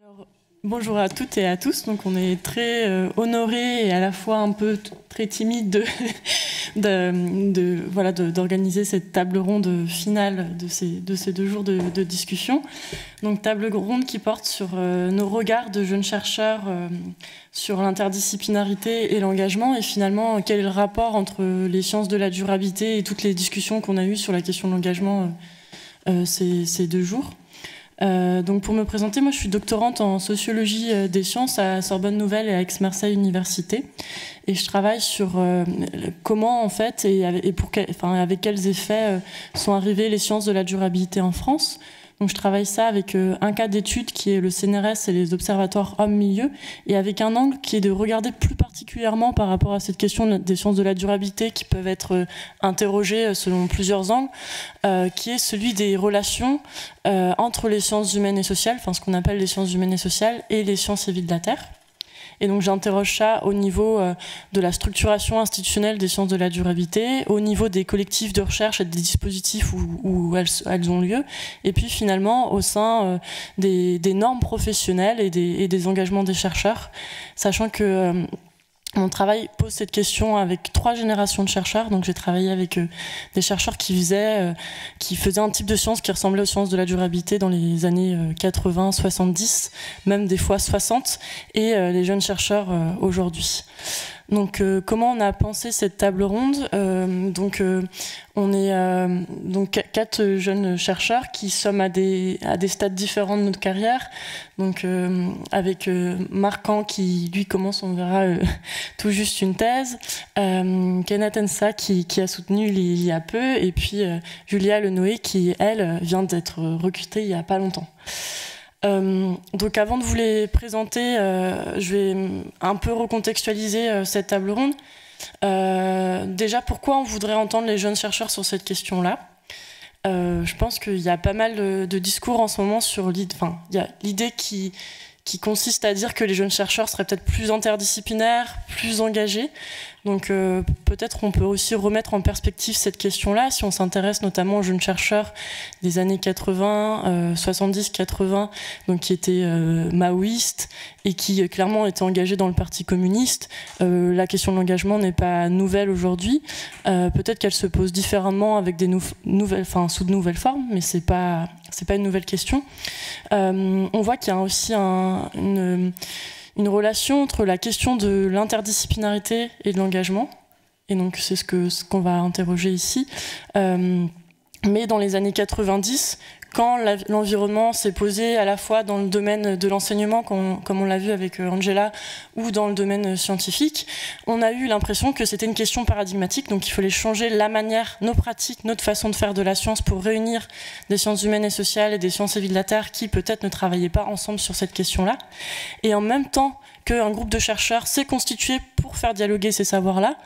Alors, bonjour à toutes et à tous. Donc, on est très honorés et à la fois un peu très timide d'organiser cette table ronde finale de ces 2 jours de discussion. Donc, table ronde qui porte sur nos regards de jeunes chercheurs sur l'interdisciplinarité et l'engagement, et finalement quel est le rapport entre les sciences de la durabilité et toutes les discussions qu'on a eues sur la question de l'engagement ces 2 jours. Donc pour me présenter, moi je suis doctorante en sociologie des sciences à Sorbonne Nouvelle et à Aix-Marseille Université, et je travaille sur comment en fait avec quels effets sont arrivées les sciences de la durabilité en France. Donc je travaille ça avec un cas d'étude qui est le CNRS et les observatoires hommes-milieu, et avec un angle qui est de regarder plus particulièrement par rapport à cette question des sciences de la durabilité qui peuvent être interrogées selon plusieurs angles, qui est celui des relations entre les sciences humaines et sociales, enfin ce qu'on appelle les sciences humaines et sociales, et les sciences et vie de la Terre. Et donc j'interroge ça au niveau de la structuration institutionnelle des sciences de la durabilité, au niveau des collectifs de recherche et des dispositifs où elles ont lieu, et puis finalement au sein des normes professionnelles et des engagements des chercheurs, sachant que mon travail pose cette question avec 3 générations de chercheurs. Donc j'ai travaillé avec des chercheurs qui faisaient un type de science qui ressemblait aux sciences de la durabilité dans les années 80, 70, même des fois 60, et les jeunes chercheurs aujourd'hui. Donc comment on a pensé cette table ronde? On est donc 4 jeunes chercheurs qui sommes à des stades différents de notre carrière. Donc avec Marcan qui lui commence, on verra, tout juste une thèse, Kenneth Ensa qui a soutenu il y a peu, et puis Julia Lenoé qui, elle, vient d'être recrutée il y a pas longtemps. Donc avant de vous les présenter, je vais un peu recontextualiser cette table ronde. Déjà, pourquoi on voudrait entendre les jeunes chercheurs sur cette question-là? Je pense qu'il y a pas mal de discours en ce moment sur l'idée, enfin, il y a l'idée qui consiste à dire que les jeunes chercheurs seraient peut-être plus interdisciplinaires, plus engagés. Donc peut-être on peut aussi remettre en perspective cette question-là si on s'intéresse notamment aux jeunes chercheurs des années 80, 70, 80, donc qui étaient maoïstes et qui clairement étaient engagés dans le Parti communiste. La question de l'engagement n'est pas nouvelle aujourd'hui. Peut-être qu'elle se pose différemment avec des sous de nouvelles formes, mais c'est pas une nouvelle question. On voit qu'il y a aussi une relation entre la question de l'interdisciplinarité et de l'engagement. Et donc, c'est ce qu'on va interroger ici. Mais dans les années 90, quand l'environnement s'est posé à la fois dans le domaine de l'enseignement, comme on l'a vu avec Angela, ou dans le domaine scientifique, on a eu l'impression que c'était une question paradigmatique, donc il fallait changer la manière, nos pratiques, notre façon de faire de la science pour réunir des sciences humaines et sociales et des sciences et vie de la Terre qui peut-être ne travaillaient pas ensemble sur cette question-là. Et en même temps qu'un groupe de chercheurs s'est constitué pour faire dialoguer ces savoirs-là,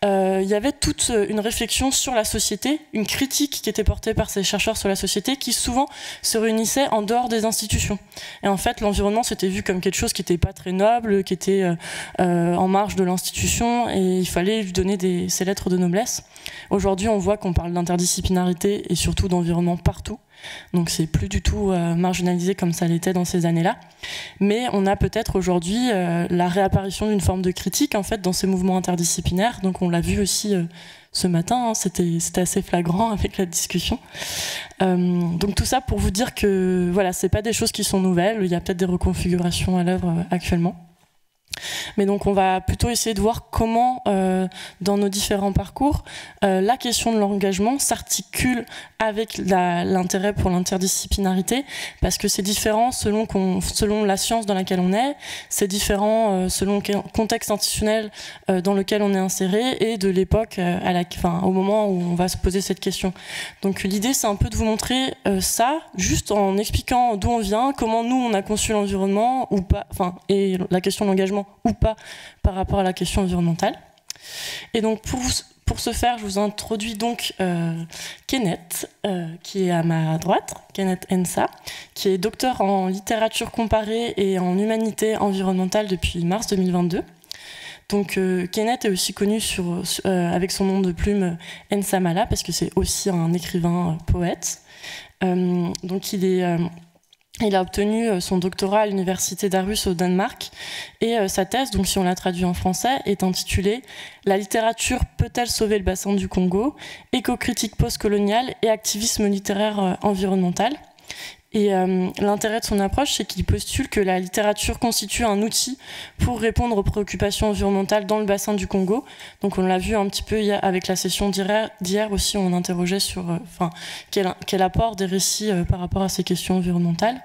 il y avait toute une réflexion sur la société, une critique qui était portée par ces chercheurs sur la société qui souvent se réunissaient en dehors des institutions. Et en fait, l'environnement s'était vu comme quelque chose qui n'était pas très noble, qui était en marge de l'institution, et il fallait lui donner ses lettres de noblesse. Aujourd'hui, on voit qu'on parle d'interdisciplinarité et surtout d'environnement partout. Donc c'est plus du tout marginalisé comme ça l'était dans ces années-là. Mais on a peut-être aujourd'hui la réapparition d'une forme de critique en fait dans ces mouvements interdisciplinaires. Donc on l'a vu aussi ce matin, hein, c'était assez flagrant avec la discussion. Donc tout ça pour vous dire que voilà, c'est pas des choses qui sont nouvelles. Il y a peut-être des reconfigurations à l'œuvre actuellement. Mais donc on va plutôt essayer de voir comment, dans nos différents parcours, la question de l'engagement s'articule avec l'intérêt pour l'interdisciplinarité, parce que c'est différent selon la science dans laquelle on est, c'est différent selon le contexte institutionnel dans lequel on est inséré, et de l'époque au moment où on va se poser cette question. Donc l'idée, c'est un peu de vous montrer ça, juste en expliquant d'où on vient, comment nous on a conçu l'environnement ou pas, et la question de l'engagement ou pas par rapport à la question environnementale. Et donc pour ce faire, je vous introduis donc Kenneth, qui est à ma droite, Kenneth Ensa, qui est docteur en littérature comparée et en humanité environnementale depuis mars 2022. Donc Kenneth est aussi connu avec son nom de plume Ensa Mala, parce que c'est aussi un écrivain poète. Donc il est Il a obtenu son doctorat à l'université d'Aarhus au Danemark et sa thèse, donc si on la traduit en français, est intitulée « La littérature peut-elle sauver le bassin du Congo? Éco-critique postcoloniale et activisme littéraire environnemental ». Et l'intérêt de son approche, c'est qu'il postule que la littérature constitue un outil pour répondre aux préoccupations environnementales dans le bassin du Congo. Donc on l'a vu un petit peu hier, avec la session d'hier aussi, on interrogeait sur quel apport des récits par rapport à ces questions environnementales.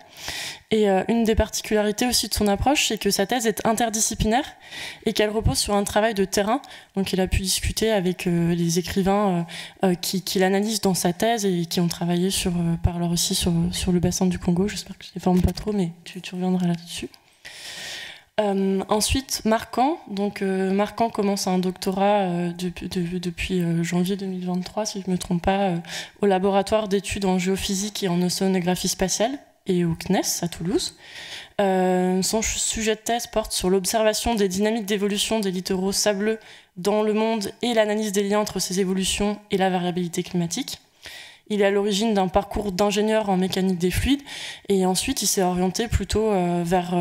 Et une des particularités aussi de son approche, c'est que sa thèse est interdisciplinaire et qu'elle repose sur un travail de terrain. Donc il a pu discuter avec les écrivains qui l'analysent dans sa thèse et qui ont travaillé par leur aussi sur le bassin du Congo. J'espère que je ne les forme pas trop, mais tu reviendras là-dessus. Ensuite, Marcan. Donc Marcan commence un doctorat depuis janvier 2023, si je ne me trompe pas, au laboratoire d'études en géophysique et en océanographie spatiale et au CNES à Toulouse. Son sujet de thèse porte sur l'observation des dynamiques d'évolution des littoraux sableux dans le monde et l'analyse des liens entre ces évolutions et la variabilité climatique. Il est à l'origine d'un parcours d'ingénieur en mécanique des fluides et ensuite il s'est orienté plutôt vers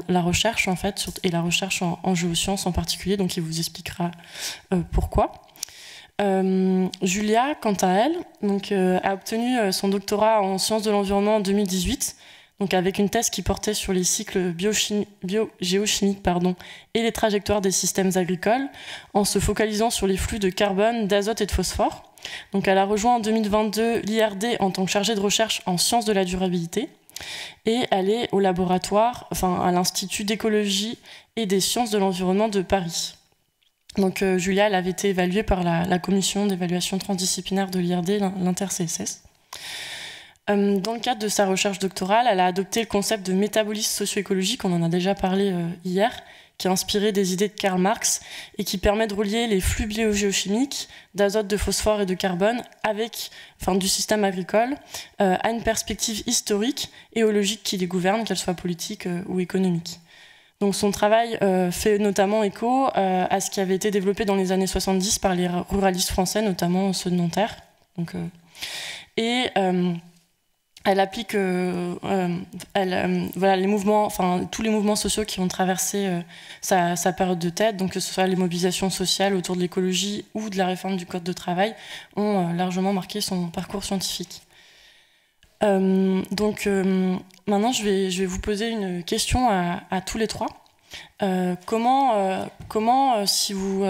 la recherche en fait, et la recherche en géosciences en particulier, donc il vous expliquera pourquoi. Julia, quant à elle, donc, a obtenu son doctorat en sciences de l'environnement en 2018, donc avec une thèse qui portait sur les cycles biogéochimiques et les trajectoires des systèmes agricoles, en se focalisant sur les flux de carbone, d'azote et de phosphore. Donc, elle a rejoint en 2022 l'IRD en tant que chargée de recherche en sciences de la durabilité, et elle est au laboratoire, à l'Institut d'écologie et des sciences de l'environnement de Paris. Donc Julia, elle avait été évaluée par la commission d'évaluation transdisciplinaire de l'IRD, l'Inter-CSS. Dans le cadre de sa recherche doctorale, elle a adopté le concept de métabolisme socio-écologique, on en a déjà parlé hier, qui est inspiré des idées de Karl Marx et qui permet de relier les flux biogéochimiques d'azote, de phosphore et de carbone du système agricole à une perspective historique et aux logiques qui les gouvernent, qu'elles soient politiques ou économiques. Donc son travail fait notamment écho à ce qui avait été développé dans les années 70 par les ruralistes français, notamment ceux de Nanterre. Donc, elle applique les mouvements, tous les mouvements sociaux qui ont traversé sa période de tête, donc que ce soit les mobilisations sociales autour de l'écologie ou de la réforme du code de travail, ont largement marqué son parcours scientifique. Maintenant, je vais vous poser une question à tous les trois. Comment si vous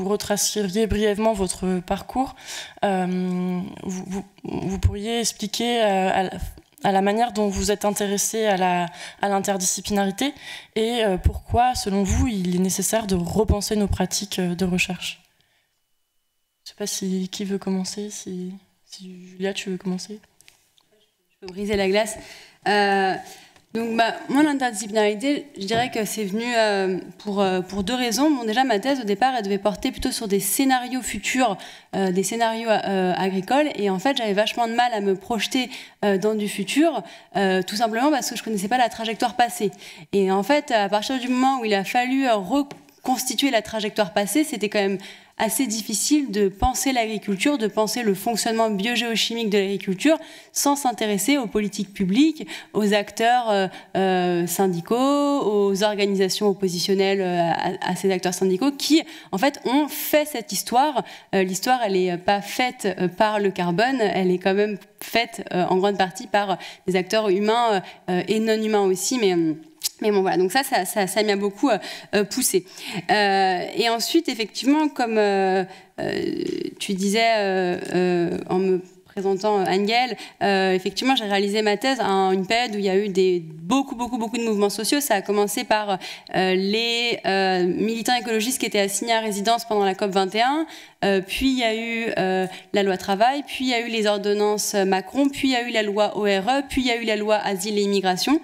retraceriez brièvement votre parcours, vous pourriez expliquer à la manière dont vous êtes intéressé à l'interdisciplinarité et pourquoi, selon vous, il est nécessaire de repenser nos pratiques de recherche. Je ne sais pas qui veut commencer, si Julia, tu veux commencer. Je peux briser la glace. Moi, l'interdisciplinarité, je dirais que c'est venu pour deux raisons. Bon, déjà, ma thèse, au départ, elle devait porter plutôt sur des scénarios futurs, des scénarios agricoles. Et en fait, j'avais vachement de mal à me projeter dans du futur, tout simplement parce que je ne connaissais pas la trajectoire passée. Et en fait, à partir du moment où il a fallu reconstituer la trajectoire passée, c'était quand même assez difficile de penser l'agriculture, de penser le fonctionnement biogéochimique de l'agriculture sans s'intéresser aux politiques publiques, aux acteurs syndicaux, aux organisations oppositionnelles à ces acteurs syndicaux qui, en fait, ont fait cette histoire. L'histoire, elle n'est pas faite par le carbone, elle est quand même faite en grande partie par des acteurs humains et non humains aussi, mais bon, voilà, donc ça m'a beaucoup poussé. Et ensuite, effectivement, comme tu disais en me présentant Anne-Gaëlle, effectivement, j'ai réalisé ma thèse à une période où il y a eu beaucoup de mouvements sociaux. Ça a commencé par les militants écologistes qui étaient assignés à résidence pendant la COP21, puis il y a eu la loi travail, puis il y a eu les ordonnances Macron, puis il y a eu la loi ORE, puis il y a eu la loi asile et immigration.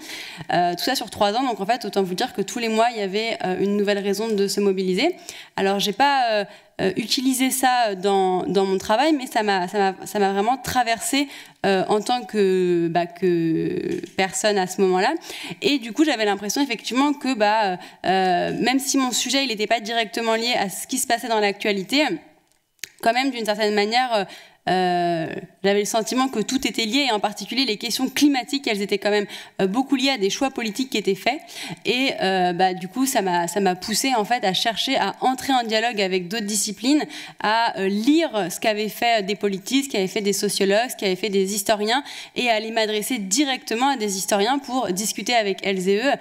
Tout ça sur 3 ans, donc en fait, autant vous dire que tous les mois, il y avait une nouvelle raison de se mobiliser. Alors, j'ai pas utilisé ça dans mon travail, mais ça m'a vraiment traversé en tant que personne à ce moment-là. Et du coup, j'avais l'impression effectivement que même si mon sujet il n'était pas directement lié à ce qui se passait dans l'actualité, quand même d'une certaine manière j'avais le sentiment que tout était lié, et en particulier les questions climatiques, elles étaient quand même beaucoup liées à des choix politiques qui étaient faits. Et du coup, ça m'a poussé en fait à chercher à entrer en dialogue avec d'autres disciplines, à lire ce qu'avaient fait des politistes, ce qu'avaient fait des sociologues, ce qu'avaient fait des historiens, et à aller m'adresser directement à des historiens pour discuter avec elles et eux,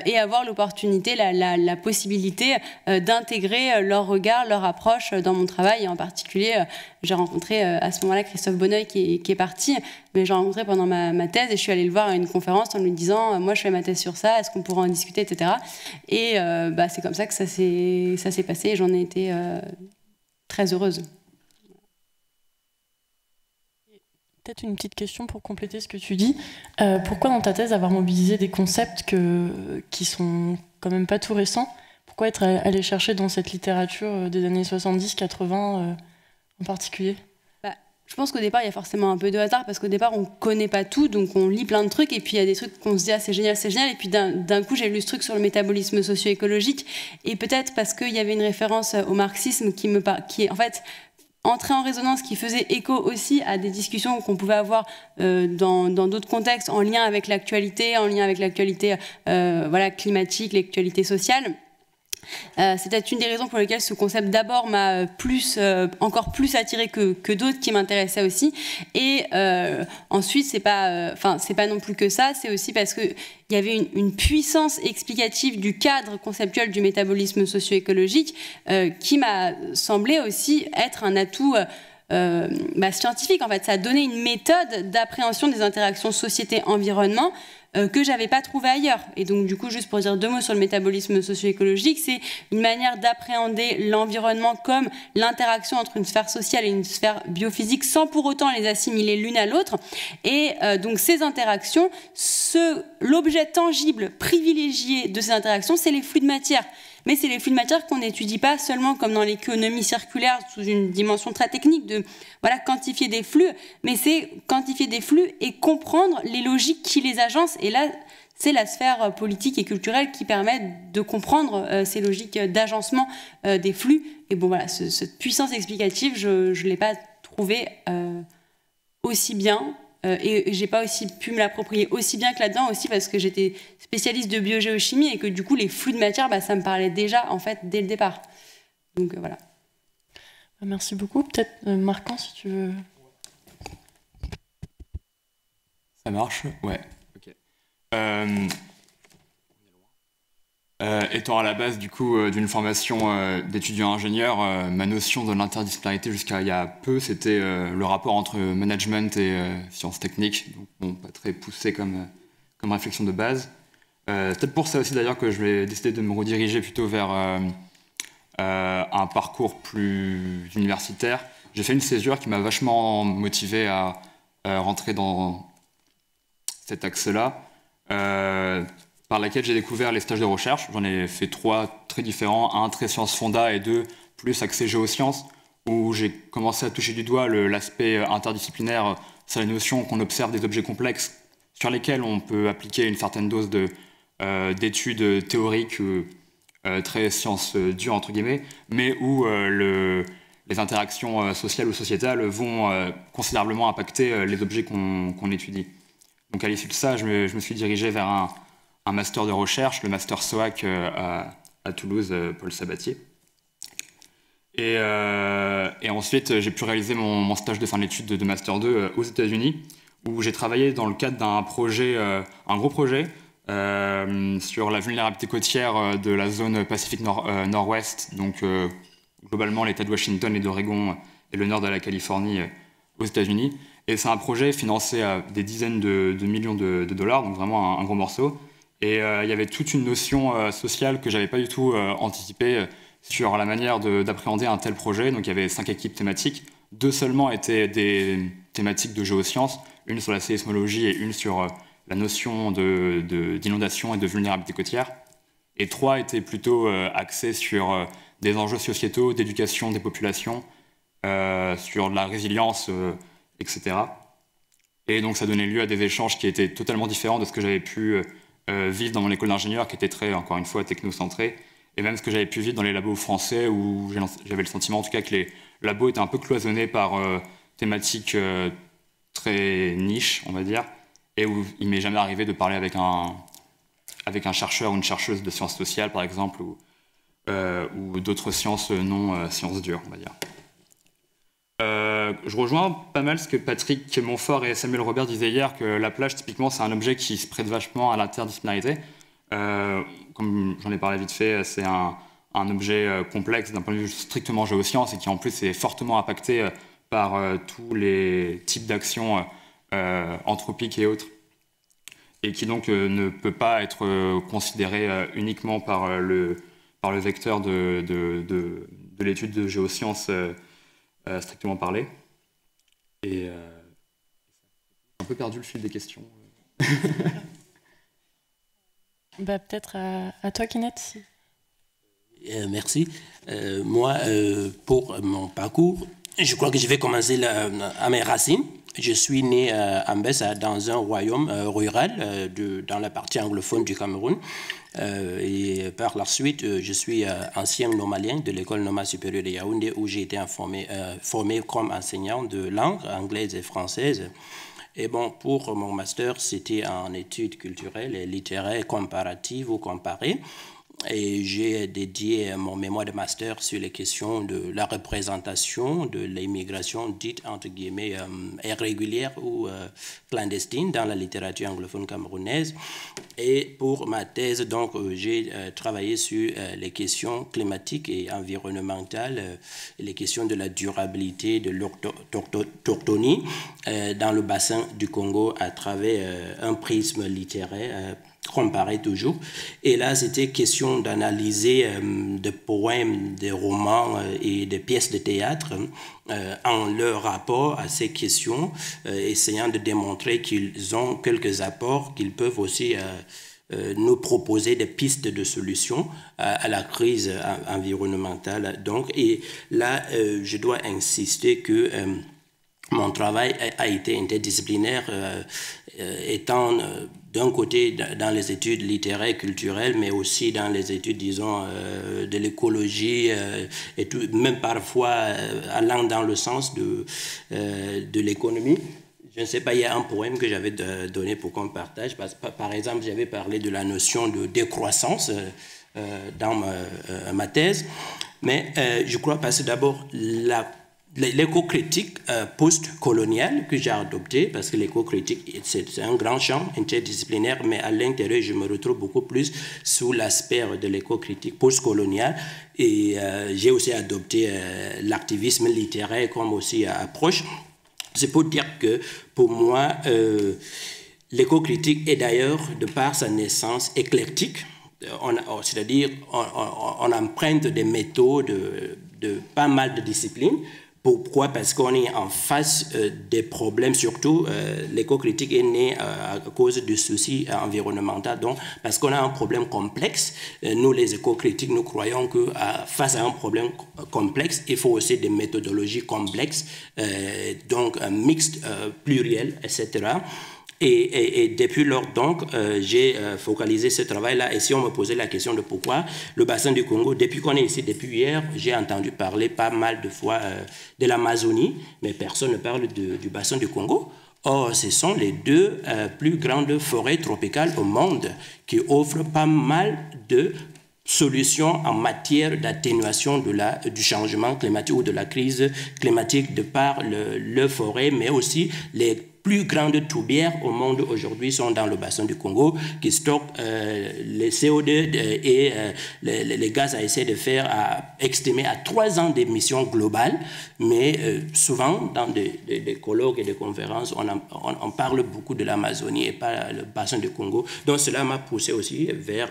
et avoir l'opportunité, la possibilité d'intégrer leur regard, leur approche dans mon travail. Et en particulier, j'ai rencontré à ce moment-là Christophe Bonneuil qui est parti, mais j'ai rencontré pendant ma thèse, et je suis allée le voir à une conférence en lui disant moi je fais ma thèse sur ça, est-ce qu'on pourra en discuter, etc. Et c'est comme ça que ça s'est passé, et j'en ai été très heureuse. Peut-être une petite question pour compléter ce que tu dis. Pourquoi dans ta thèse avoir mobilisé des concepts qui sont quand même pas tout récents? Pourquoi être allé chercher dans cette littérature des années 70-80 en particulier? Je pense qu'au départ, il y a forcément un peu de hasard, parce qu'au départ, on connaît pas tout, donc on lit plein de trucs, et puis il y a des trucs qu'on se dit, ah, c'est génial, et puis d'un coup, j'ai lu ce truc sur le métabolisme socio-écologique, et peut-être parce qu'il y avait une référence au marxisme qui est en fait entrer en résonance, qui faisait écho aussi à des discussions qu'on pouvait avoir dans d'autres contextes, en lien avec l'actualité, climatique, l'actualité sociale. C'est peut-être une des raisons pour lesquelles ce concept d'abord m'a encore plus attiré que d'autres qui m'intéressaient aussi. Et ensuite, c'est pas non plus que ça, c'est aussi parce qu'il y avait une puissance explicative du cadre conceptuel du métabolisme socio-écologique qui m'a semblé aussi être un atout scientifique. En fait, ça a donné une méthode d'appréhension des interactions société-environnement que j'avais pas trouvé ailleurs. Et donc du coup, juste pour dire 2 mots sur le métabolisme socio-écologique, c'est une manière d'appréhender l'environnement comme l'interaction entre une sphère sociale et une sphère biophysique sans pour autant les assimiler l'une à l'autre. Et donc ces interactions, l'objet tangible privilégié de ces interactions, c'est les flux de matière. Mais c'est les flux de matière qu'on n'étudie pas seulement comme dans l'économie circulaire sous une dimension très technique de quantifier des flux, mais c'est quantifier des flux et comprendre les logiques qui les agencent. Et là, c'est la sphère politique et culturelle qui permet de comprendre ces logiques d'agencement des flux. Et bon, voilà, cette puissance explicative, je ne l'ai pas trouvée aussi bien. Et j'ai pas aussi pu me l'approprier aussi bien que là-dedans, aussi parce que j'étais spécialiste de biogéochimie et que du coup les flux de matière, ça me parlait déjà en fait dès le départ. Donc voilà. Merci beaucoup. Peut-être Marquand, si tu veux. Ça marche? Ouais. Ok. Étant à la base du coup d'une formation d'étudiant ingénieur, ma notion de l'interdisciplinarité jusqu'à il y a peu, c'était le rapport entre management et sciences techniques, donc bon, pas très poussé comme réflexion de base. Peut-être pour ça aussi d'ailleurs que je vais décider de me rediriger plutôt vers un parcours plus universitaire. J'ai fait une césure qui m'a vachement motivé à rentrer dans cet axe-là. Par laquelle j'ai découvert les stages de recherche. J'en ai fait 3 très différents, un très sciences fonda et 2 plus axés géosciences, où j'ai commencé à toucher du doigt l'aspect interdisciplinaire sur les notions qu'on observe des objets complexes sur lesquels on peut appliquer une certaine dose d'études théoriques très sciences dures, entre guillemets, mais où les interactions sociales ou sociétales vont considérablement impacter les objets qu'on étudie. Donc à l'issue de ça, je me suis dirigé vers un master de recherche, le master SOAC à Toulouse, Paul Sabatier. Et ensuite, j'ai pu réaliser mon stage de fin d'études de master 2 aux États-Unis, où j'ai travaillé dans le cadre d'un projet, un gros projet, sur la vulnérabilité côtière de la zone Pacifique Nord-Ouest, donc globalement l'État de Washington et d'Oregon et le nord de la Californie aux États-Unis. Et c'est un projet financé à des dizaines de millions de dollars, donc vraiment un gros morceau. Et il y avait toute une notion sociale que je n'avais pas du tout anticipée sur la manière d'appréhender un tel projet. Donc il y avait 5 équipes thématiques. 2 seulement étaient des thématiques de géosciences, une sur la séismologie et une sur la notion d'inondation et de vulnérabilité côtière. Et 3 étaient plutôt axées sur des enjeux sociétaux, d'éducation des populations, sur de la résilience, etc. Et donc ça donnait lieu à des échanges qui étaient totalement différents de ce que j'avais pu vivre dans mon école d'ingénieur, qui était très, encore une fois, technocentrée, et même ce que j'avais pu vivre dans les labos français, où j'avais le sentiment en tout cas que les labos étaient un peu cloisonnés par thématique très niche, on va dire, et où il m'est jamais arrivé de parler avec un chercheur ou une chercheuse de sciences sociales, par exemple, ou d'autres sciences non sciences dures, on va dire. Je rejoins pas mal ce que Patrick Montfort et Samuel Robert disaient hier, que la plage, typiquement, c'est un objet qui se prête vachement à l'interdisciplinarité. Comme j'en ai parlé vite fait, c'est un objet complexe d'un point de vue strictement géosciences et qui en plus est fortement impacté par tous les types d'actions anthropiques et autres, et qui donc ne peut pas être considéré uniquement par le vecteur de l'étude de géosciences strictement parlé. Et j'ai un peu perdu le fil des questions. Peut-être à toi, Kenneth. Merci. Moi, pour mon parcours, je crois que je vais commencer à mes racines. Je suis né à Mbessa, dans un royaume rural, dans la partie anglophone du Cameroun. Et par la suite, je suis ancien normalien de l'école normale supérieure de Yaoundé, où j'ai été formé comme enseignant de langue anglaise et française. Et bon, pour mon master, c'était en études culturelles et littéraires comparatives ou comparées. Et j'ai dédié mon mémoire de master sur les questions de la représentation de l'immigration dite entre guillemets irrégulière ou clandestine dans la littérature anglophone camerounaise. Et pour ma thèse, donc, j'ai travaillé sur les questions climatiques et environnementales, les questions de la durabilité de l'autochtonie dans le bassin du Congo à travers un prisme littéraire comparé toujours. Et là, c'était question d'analyser des poèmes, des romans et des pièces de théâtre en leur rapport à ces questions, essayant de démontrer qu'ils ont quelques apports, qu'ils peuvent aussi nous proposer des pistes de solutions à la crise environnementale. Donc, et là, je dois insister que mon travail a été interdisciplinaire, étant d'un côté dans les études littéraires et culturelles, mais aussi dans les études, disons, de l'écologie, et tout, même parfois allant dans le sens de l'économie. Je ne sais pas, il y a un poème que j'avais donné pour qu'on partage. Par exemple, j'avais parlé de la notion de décroissance dans ma thèse, mais je crois parce que d'abord, l'éco-critique post-coloniale que j'ai adoptée, parce que l'éco-critique, c'est un grand champ interdisciplinaire, mais à l'intérieur, je me retrouve beaucoup plus sous l'aspect de l'éco-critique post-coloniale. Et j'ai aussi adopté l'activisme littéraire comme aussi approche. C'est pour dire que, pour moi, l'éco-critique est d'ailleurs, de par sa naissance, éclectique. C'est-à-dire, on emprunte des méthodes de pas mal de disciplines. Pourquoi? Parce qu'on est en face des problèmes, surtout l'éco-critique est née à cause du souci environnemental, donc parce qu'on a un problème complexe. Nous, les éco-critiques, nous croyons que face à un problème complexe, il faut aussi des méthodologies complexes, donc mixtes, plurielles, etc. Et depuis lors, donc, j'ai focalisé ce travail-là. Et si on me posait la question de pourquoi le bassin du Congo, depuis qu'on est ici, depuis hier, j'ai entendu parler pas mal de fois de l'Amazonie, mais personne ne parle du bassin du Congo. Or, ce sont les deux plus grandes forêts tropicales au monde qui offrent pas mal de solutions en matière d'atténuation du changement climatique ou de la crise climatique de par le forêt, mais aussi les plus grandes tourbières au monde aujourd'hui sont dans le bassin du Congo qui stockent les CO2 et les gaz à effet de fer estimés à 3 ans d'émissions globales. Mais souvent, dans des colloques et des conférences, on parle beaucoup de l'Amazonie et pas le bassin du Congo. Donc cela m'a poussé aussi vers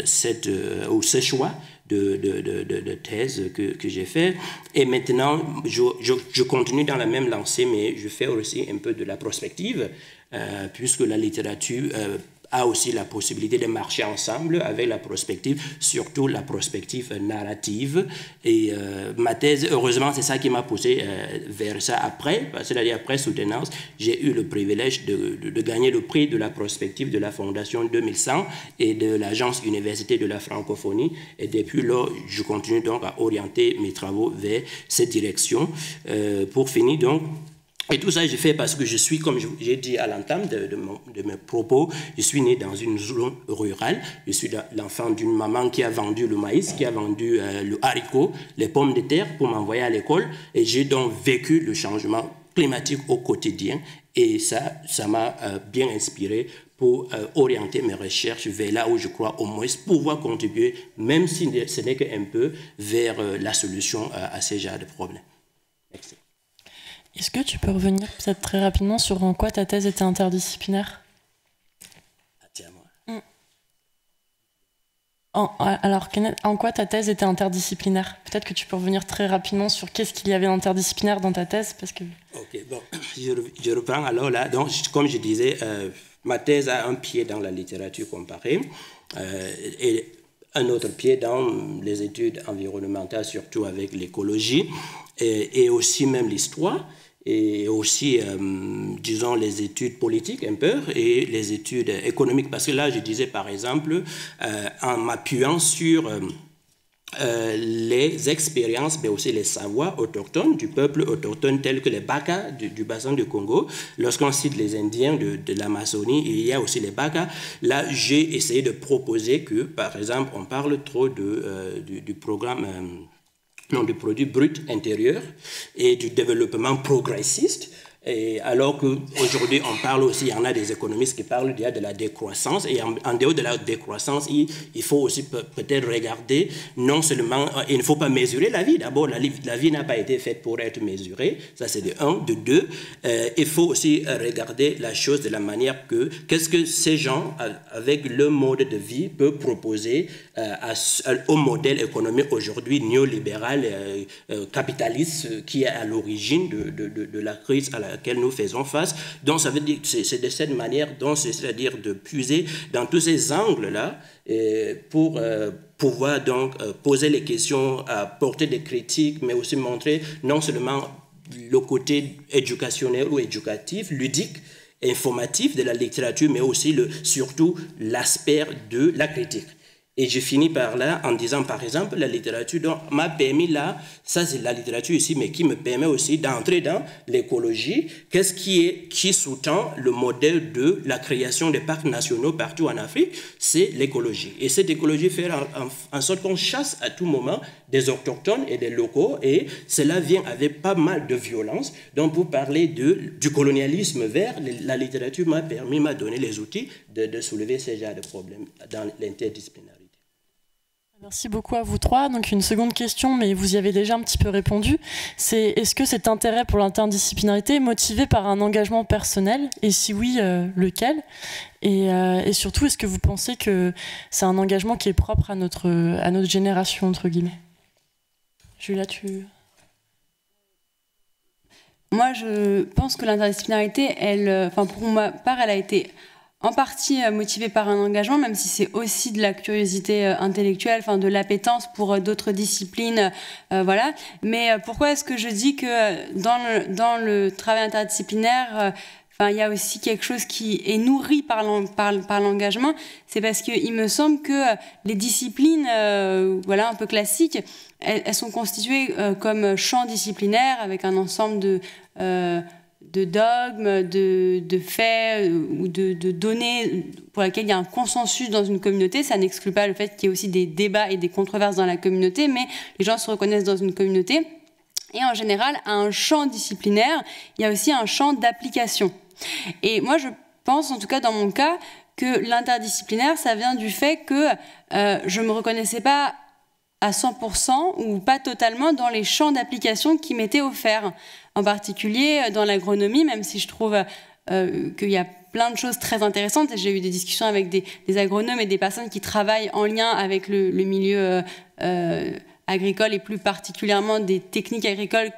ce choix de thèse que j'ai fait. Et maintenant, je continue dans la même lancée, mais je fais aussi un peu de la prospective, puisque la littérature a aussi la possibilité de marcher ensemble avec la prospective, surtout la prospective narrative. Et ma thèse, heureusement, c'est ça qui m'a poussé vers ça après, c'est-à-dire après soutenance, j'ai eu le privilège de gagner le prix de la prospective de la Fondation 2100 et de l'Agence Université de la Francophonie. Et depuis là, je continue donc à orienter mes travaux vers cette direction. Pour finir donc, et tout ça, j'ai fait parce que je suis, comme j'ai dit à l'entame de mes propos, je suis né dans une zone rurale. Je suis l'enfant d'une maman qui a vendu le maïs, qui a vendu le haricot, les pommes de terre pour m'envoyer à l'école. Et j'ai donc vécu le changement climatique au quotidien. Et ça m'a bien inspiré pour orienter mes recherches vers là où je crois au moins pouvoir contribuer, même si ce n'est qu'un peu, vers la solution à ces genres de problèmes. Merci. Est-ce que tu peux revenir peut-être très rapidement sur en quoi ta thèse était interdisciplinaire? Tiens-moi. Alors, en quoi ta thèse était interdisciplinaire? Peut-être que tu peux revenir très rapidement sur qu'est-ce qu'il y avait d'interdisciplinaire dans ta thèse, parce que... Ok, bon, je reprends alors là. Donc, comme je disais, ma thèse a un pied dans la littérature comparée et un autre pied dans les études environnementales, surtout avec l'écologie et aussi même l'histoire. Et aussi, disons, les études politiques un peu et les études économiques. Parce que là, je disais, par exemple, en m'appuyant sur les expériences, mais aussi les savoirs autochtones du peuple autochtone, tels que les Baka du bassin du Congo. Lorsqu'on cite les Indiens de l'Amazonie, il y a aussi les Baka. Là, j'ai essayé de proposer que, par exemple, on parle trop du programme... du produit brut intérieur et du développement progressiste. Et alors qu'aujourd'hui, on parle aussi, il y en a des économistes qui parlent de la décroissance. Et en dehors de la décroissance, il faut aussi peut-être regarder, non seulement, il ne faut pas mesurer la vie. D'abord, la vie n'a pas été faite pour être mesurée. Ça, c'est de un. De deux, il faut aussi regarder la chose de la manière que, qu'est-ce que ces gens, avec leur mode de vie, peuvent proposer au modèle économique aujourd'hui néolibéral, capitaliste, qui est à l'origine de la crise à laquelle nous faisons face. Donc, ça veut dire que c'est de cette manière, c'est-à-dire de puiser dans tous ces angles-là pour pouvoir donc poser les questions, porter des critiques, mais aussi montrer non seulement le côté éducationnel ou éducatif, ludique, informatif de la littérature, mais aussi surtout l'aspect de la critique. Et je finis par là en disant, par exemple, la littérature m'a permis là, ça c'est la littérature ici, mais qui me permet aussi d'entrer dans l'écologie. Qu'est-ce qui sous-tend le modèle de la création des parcs nationaux partout en Afrique? C'est l'écologie. Et cette écologie fait en sorte qu'on chasse à tout moment des autochtones et des locaux, et cela vient avec pas mal de violence. Donc pour parler du colonialisme vert, la littérature m'a donné les outils de soulever ce genre de problèmes dans l'interdisciplinarité. Merci beaucoup à vous trois. Donc une seconde question, mais vous y avez déjà un petit peu répondu. C'est est-ce que cet intérêt pour l'interdisciplinarité est motivé par un engagement personnel? Et si oui, lequel? Et surtout, est-ce que vous pensez que c'est un engagement qui est propre à notre génération, entre guillemets? Julia, Moi, je pense que l'interdisciplinarité, pour ma part, elle a été en partie motivée par un engagement, même si c'est aussi de la curiosité intellectuelle, de l'appétence pour d'autres disciplines, voilà. Mais pourquoi est-ce que je dis que dans le travail interdisciplinaire, il y a aussi quelque chose qui est nourri par l'engagement? C'est parce qu'il me semble que les disciplines, un peu classiques, elles sont constituées comme champs disciplinaires avec un ensemble de dogmes, de faits ou de données pour lesquels il y a un consensus dans une communauté. Ça n'exclut pas le fait qu'il y ait aussi des débats et des controverses dans la communauté, mais les gens se reconnaissent dans une communauté. Et en général, à un champ disciplinaire, il y a aussi un champ d'application. Et moi, je pense, en tout cas dans mon cas, que l'interdisciplinaire, ça vient du fait que je ne me reconnaissais pas à 100% ou pas totalement dans les champs d'application qui m'étaient offerts. En particulier dans l'agronomie, même si je trouve qu'il y a plein de choses très intéressantes. Et j'ai eu des discussions avec des agronomes et des personnes qui travaillent en lien avec le milieu agricole et plus particulièrement des techniques agricoles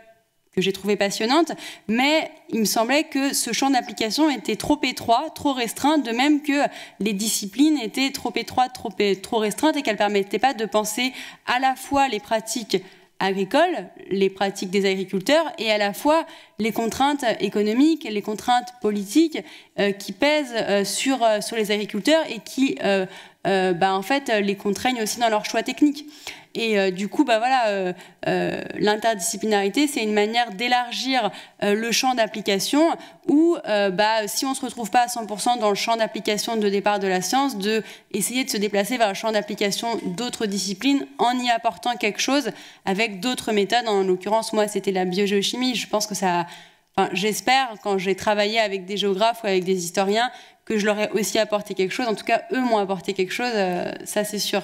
que j'ai trouvé passionnante, mais il me semblait que ce champ d'application était trop étroit, trop restreint, de même que les disciplines étaient trop étroites, trop restreintes, et qu'elles ne permettaient pas de penser à la fois les pratiques agricoles, les pratiques des agriculteurs, et à la fois les contraintes économiques, les contraintes politiques qui pèsent sur les agriculteurs et qui en fait les contraignent aussi dans leurs choix techniques. Et du coup, l'interdisciplinarité, c'est une manière d'élargir le champ d'application où, si on ne se retrouve pas à 100% dans le champ d'application de départ de la science, d'essayer de se déplacer vers le champ d'application d'autres disciplines en y apportant quelque chose avec d'autres méthodes. En l'occurrence, moi, c'était la biogéochimie. Je pense que ça... j'espère, quand j'ai travaillé avec des géographes ou avec des historiens, que je leur ai aussi apporté quelque chose. En tout cas, eux m'ont apporté quelque chose, ça c'est sûr.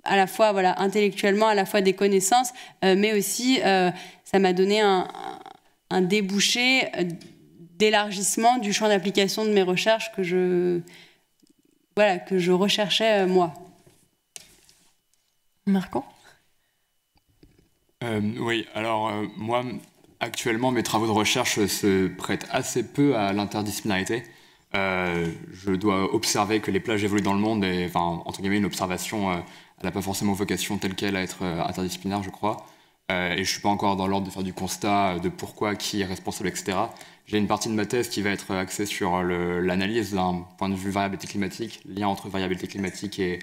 À la fois intellectuellement, à la fois des connaissances, mais aussi ça m'a donné un débouché d'élargissement du champ d'application de mes recherches que je recherchais moi. Marco ? Oui, alors moi, actuellement, mes travaux de recherche se prêtent assez peu à l'interdisciplinarité. Je dois observer que les plages évoluent dans le monde, et entre guillemets, une observation... elle n'a pas forcément vocation telle qu'elle à être interdisciplinaire, je crois. Et je ne suis pas encore dans l'ordre de faire du constat de pourquoi, qui est responsable, etc. J'ai une partie de ma thèse qui va être axée sur l'analyse d'un point de vue variabilité climatique, lien entre variabilité climatique et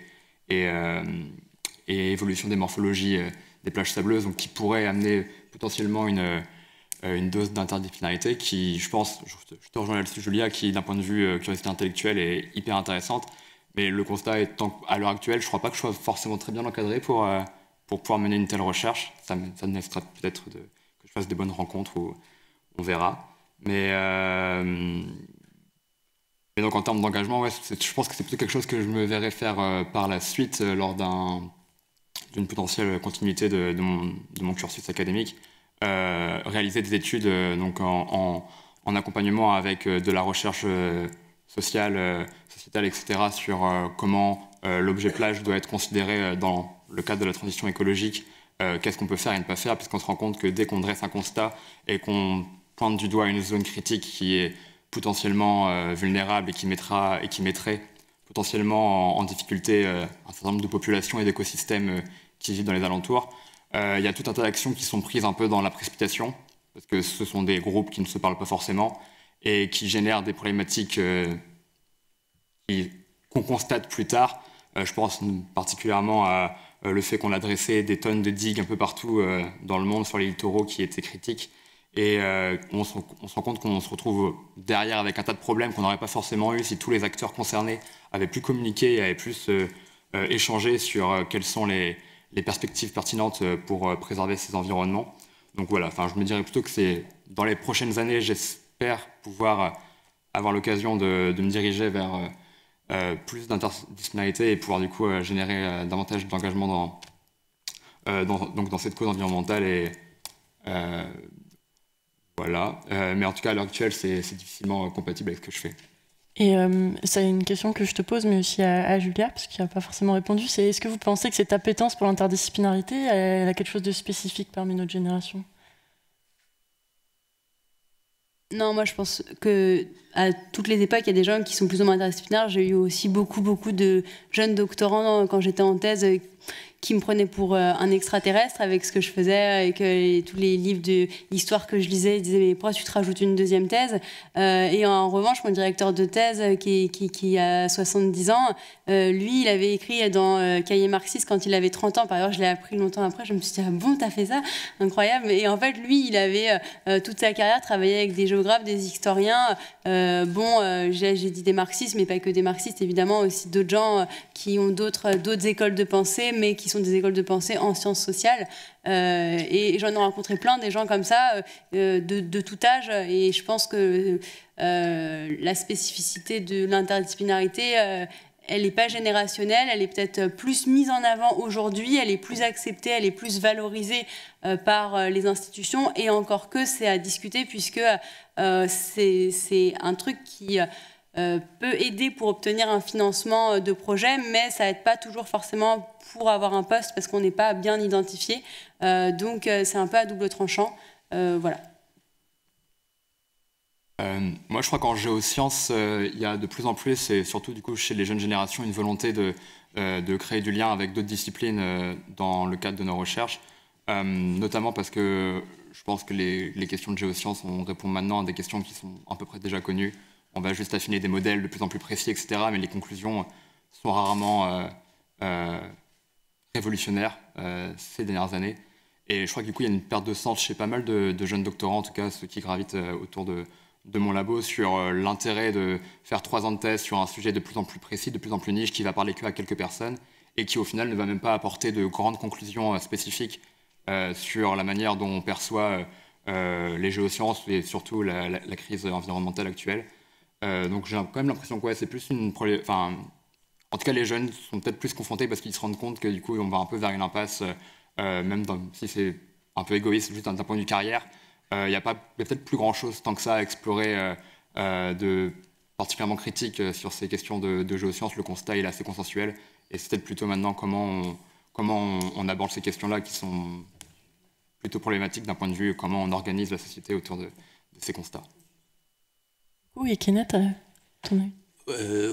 évolution des morphologies des plages sableuses, donc qui pourrait amener potentiellement une dose d'interdisciplinarité qui, je pense, je te rejoins là-dessus, Julia, qui, d'un point de vue curiosité intellectuelle, est hyper intéressante. Mais le constat étant, à l'heure actuelle, je ne crois pas que je sois forcément très bien encadré pour pouvoir mener une telle recherche. Ça nécessitera peut-être que je fasse des bonnes rencontres, ou on verra. Mais donc en termes d'engagement, ouais, je pense que c'est plutôt quelque chose que je me verrais faire par la suite lors d'une potentielle continuité de mon cursus académique. Réaliser des études donc en accompagnement avec de la recherche sociale, sociétale, etc., sur comment l'objet plage doit être considéré dans le cadre de la transition écologique, qu'est-ce qu'on peut faire et ne pas faire, puisqu'on se rend compte que dès qu'on dresse un constat et qu'on pointe du doigt une zone critique qui est potentiellement vulnérable et qui mettrait potentiellement en difficulté un certain nombre de populations et d'écosystèmes qui vivent dans les alentours, il y a tout un tas d'actions qui sont prises un peu dans la précipitation, parce que ce sont des groupes qui ne se parlent pas forcément, et qui génèrent des problématiques qu'on constate plus tard. Je pense particulièrement à le fait qu'on a dressé des tonnes de digues un peu partout dans le monde sur les littoraux qui étaient critiques. Et on se rend compte qu'on se retrouve derrière avec un tas de problèmes qu'on n'aurait pas forcément eu si tous les acteurs concernés avaient plus communiqué et avaient plus échangé sur quelles sont les perspectives pertinentes pour préserver ces environnements. Donc voilà, je me dirais plutôt que c'est dans les prochaines années, j'espère pouvoir avoir l'occasion de me diriger vers plus d'interdisciplinarité et pouvoir du coup générer davantage d'engagement dans cette cause environnementale. Et voilà. Mais en tout cas, à l'heure actuelle, c'est difficilement compatible avec ce que je fais. Et c'est une question que je te pose, mais aussi à Julia, parce qu'il n'a pas forcément répondu. C'est est-ce que vous pensez que cette appétence pour l'interdisciplinarité, elle a quelque chose de spécifique parmi notre génération ? Non, moi je pense que à toutes les époques, il y a des gens qui sont plus ou moins interdisciplinaires. J'ai eu aussi beaucoup de jeunes doctorants quand j'étais en thèse qui me prenaient pour un extraterrestre avec ce que je faisais, avec tous les livres d'histoire que je lisais. Ils disaient mais pourquoi tu te rajoutes une deuxième thèse et en revanche, mon directeur de thèse qui a 70 ans, lui, il avait écrit dans Cahiers marxistes quand il avait 30 ans. Par ailleurs, je l'ai appris longtemps après. Je me suis dit ah bon, t'as fait ça, incroyable. Et en fait, lui, il avait toute sa carrière travaillé avec des géographes, des historiens. J'ai dit des marxistes, mais pas que des marxistes, évidemment, aussi d'autres gens qui ont d'autres écoles de pensée, mais qui sont des écoles de pensée en sciences sociales. Et j'en ai rencontré plein, des gens comme ça, de tout âge. Et je pense que la spécificité de l'interdisciplinarité, elle n'est pas générationnelle, elle est peut-être plus mise en avant aujourd'hui, elle est plus acceptée, elle est plus valorisée par les institutions. Et encore que c'est à discuter, puisque c'est un truc qui peut aider pour obtenir un financement de projet, mais ça n'aide pas toujours forcément pour avoir un poste parce qu'on n'est pas bien identifié. Donc c'est un peu à double tranchant. Voilà. Moi, je crois qu'en géosciences, il y a de plus en plus, et surtout du coup chez les jeunes générations, une volonté de créer du lien avec d'autres disciplines dans le cadre de nos recherches, notamment parce que je pense que les questions de géosciences, on répond maintenant à des questions qui sont à peu près déjà connues. On va juste affiner des modèles de plus en plus précis, etc. Mais les conclusions sont rarement révolutionnaires ces dernières années. Et je crois que du coup, il y a une perte de sens chez pas mal de jeunes doctorants, en tout cas ceux qui gravitent autour de mon labo, sur l'intérêt de faire 3 ans de thèse sur un sujet de plus en plus précis, de plus en plus niche, qui va parler que à quelques personnes, et qui au final ne va même pas apporter de grandes conclusions spécifiques sur la manière dont on perçoit les géosciences et surtout la crise environnementale actuelle. Donc j'ai quand même l'impression que ouais, c'est plus une... Enfin, en tout cas, les jeunes sont peut-être plus confrontés parce qu'ils se rendent compte que du coup, on va un peu vers une impasse, même si c'est un peu égoïste, juste d'un point de vue carrière. Il y a peut-être plus grand-chose tant que ça à explorer de particulièrement critique sur ces questions de géosciences. Le constat est assez consensuel. Et c'est peut-être plutôt maintenant comment on aborde ces questions-là qui sont plutôt problématiques d'un point de vue comment on organise la société autour de ces constats. Oui, Kenneth, ton avis?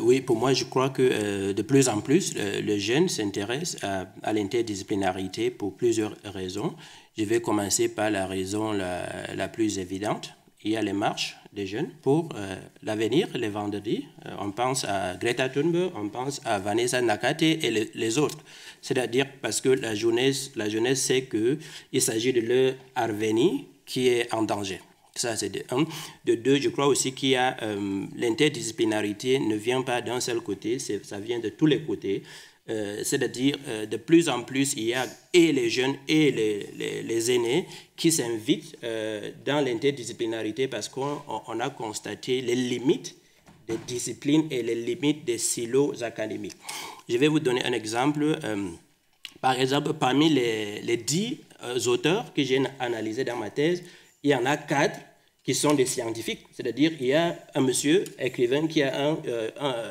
Oui, pour moi, je crois que de plus en plus, les jeunes s'intéressent à l'interdisciplinarité pour plusieurs raisons. Je vais commencer par la raison la plus évidente. Il y a les marches des jeunes pour l'avenir, les vendredis. On pense à Greta Thunberg, on pense à Vanessa Nakate et les autres. C'est-à-dire parce que la jeunesse sait qu'il s'agit de leur avenir qui est en danger. Ça, c'est de un. De deux, je crois aussi qu'il y a l'interdisciplinarité ne vient pas d'un seul côté, ça vient de tous les côtés. C'est-à-dire, de plus en plus, il y a et les jeunes et les aînés qui s'invitent dans l'interdisciplinarité parce qu'on a constaté les limites des disciplines et les limites des silos académiques. Je vais vous donner un exemple. Par exemple, parmi les 10 auteurs que j'ai analysés dans ma thèse, il y en a 4 qui sont des scientifiques, c'est-à-dire il y a un monsieur écrivain qui a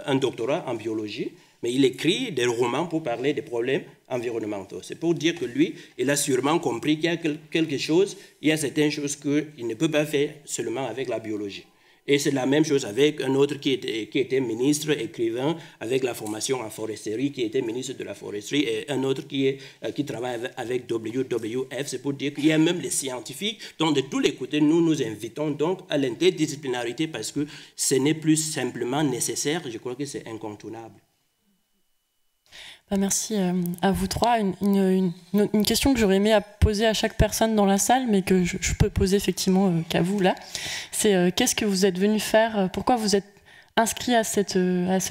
un doctorat en biologie, mais il écrit des romans pour parler des problèmes environnementaux. C'est pour dire que lui, il a sûrement compris qu'il y a quelque chose, il y a certaines choses qu'il ne peut pas faire seulement avec la biologie. Et c'est la même chose avec un autre qui était ministre, écrivain, avec la formation en foresterie, qui était ministre de la foresterie, et un autre qui travaille avec WWF. C'est pour dire qu'il y a même les scientifiques. Donc, de tous les côtés, nous invitons donc à l'interdisciplinarité parce que ce n'est plus simplement nécessaire. Je crois que c'est incontournable. Merci à vous trois. Une question que j'aurais aimé poser à chaque personne dans la salle, mais que je peux poser effectivement qu'à vous là, c'est qu'est-ce que vous êtes venu faire? Pourquoi vous êtes inscrit à ces